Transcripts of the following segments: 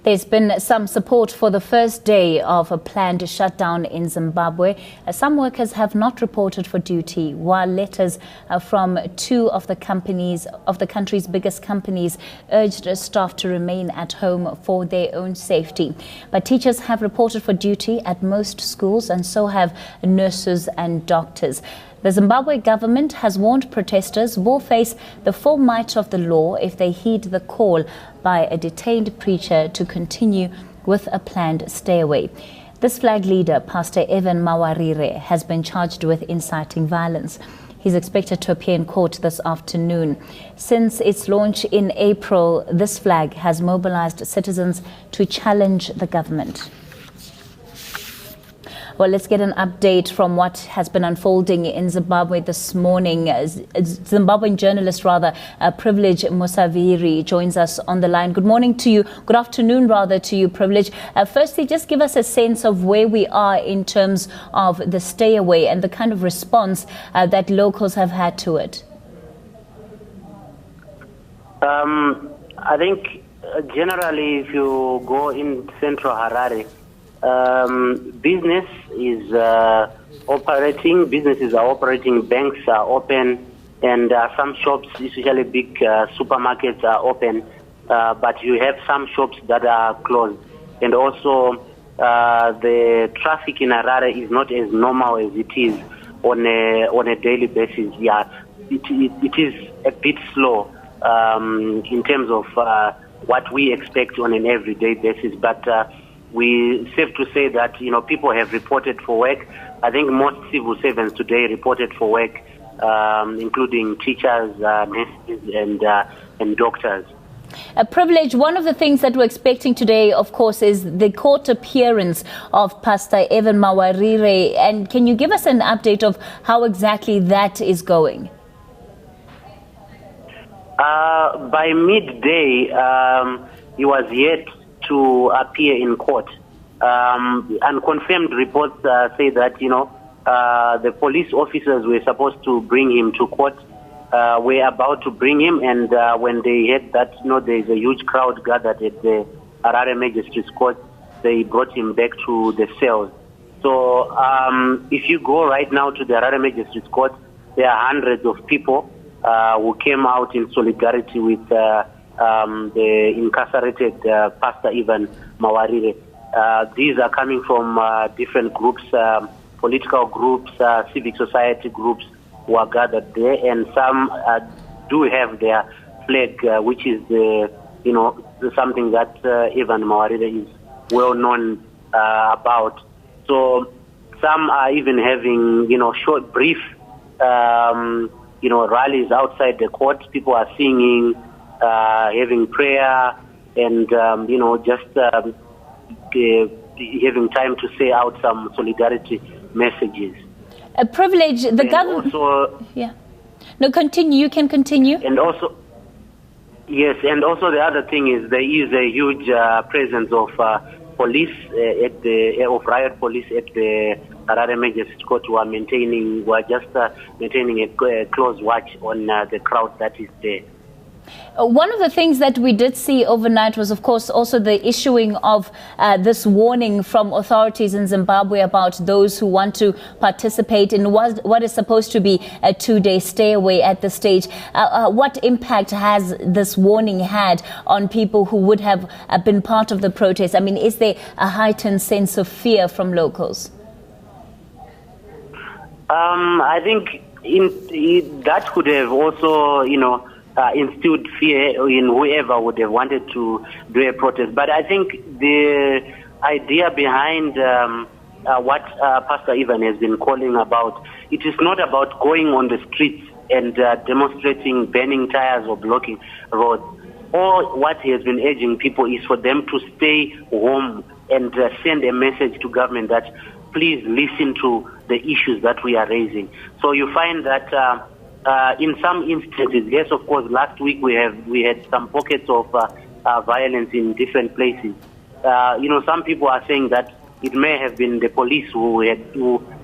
There's been some support for the first day of a planned shutdown in Zimbabwe. Some workers have not reported for duty, while letters from two of the country's biggest companies urged staff to remain at home for their own safety. But teachers have reported for duty at most schools, and so have nurses and doctors. The Zimbabwe government has warned protesters will face the full might of the law if they heed the call by a detained preacher to continue with a planned stay away. This flag leader, Pastor Musvanhiri, has been charged with inciting violence. He's expected to appear in court this afternoon. Since its launch in April, this flag has mobilized citizens to challenge the government. Well, let's get an update from what has been unfolding in Zimbabwe this morning. Zimbabwean journalist, Privilege Musvanhiri, joins us on the line. Good morning to you. Good afternoon, to you, Privilege. Firstly, just give us a sense of where we are in terms of the stay away and the kind of response that locals have had to it. I think generally, if you go in central Harare, business is operating, businesses are operating, banks are open, and some shops, especially big supermarkets, are open, but you have some shops that are closed. And also the traffic in Harare is not as normal as it is on a daily basis. Yeah, it is a bit slow in terms of what we expect on an everyday basis, but we safe to say that people have reported for work. I think most civil servants today reported for work, including teachers, nurses, and doctors. Privilege, one of the things that we're expecting today, of course, is the court appearance of Pastor Musvanhiri. And can you give us an update of how exactly that is going? By midday, he was yet to appear in court. Unconfirmed reports say that the police officers were supposed to bring him to court, were about to bring him, and when they heard that there's a huge crowd gathered at the Harare Magistrates Court, they brought him back to the cells. So if you go right now to the Harare Magistrates Court, there are hundreds of people who came out in solidarity with the incarcerated Pastor Musvanhiri. These are coming from different groups, political groups, civic society groups who are gathered there, and some do have their flag, which is something that Musvanhiri is well known about. So some are even having short, brief rallies outside the court. People are singing, having prayer, and just having time to say out some solidarity messages. A privilege. The government. Yeah. No, continue. You can continue. And also, yes, and also the other thing is there is a huge presence of police of riot police at the Harare Magistrates Court, who are maintaining a close watch on the crowd that is there. One of the things that we did see overnight was, of course, also the issuing of this warning from authorities in Zimbabwe about those who want to participate in what is supposed to be a 2-day stay away at the stage. What impact has this warning had on people who would have been part of the protest? I mean, is there a heightened sense of fear from locals? I think that could have also, instilled fear in whoever would have wanted to do a protest. But I think the idea behind what Pastor Ivan has been calling about, it is not about going on the streets and demonstrating, burning tires or blocking roads. All what he has been urging people is for them to stay home and send a message to government that please listen to the issues that we are raising. So you find that in some instances, yes, of course, last week we had some pockets of violence in different places. Some people are saying that it may have been the police who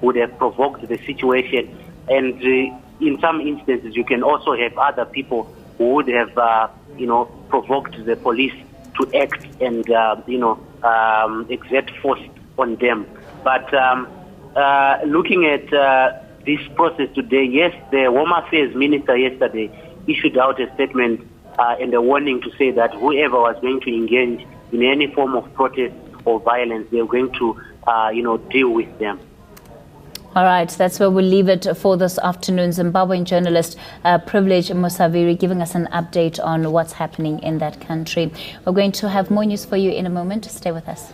would have provoked the situation, and in some instances you can also have other people who would have provoked the police to act and, exert force on them. But looking at this process today, yes, the Home Affairs Minister yesterday issued out a statement and a warning to say that whoever was going to engage in any form of protest or violence, they were going to, deal with them. All right, that's where we'll leave it for this afternoon. Zimbabwean journalist Privilege Musvanhiri giving us an update on what's happening in that country. We're going to have more news for you in a moment. Stay with us.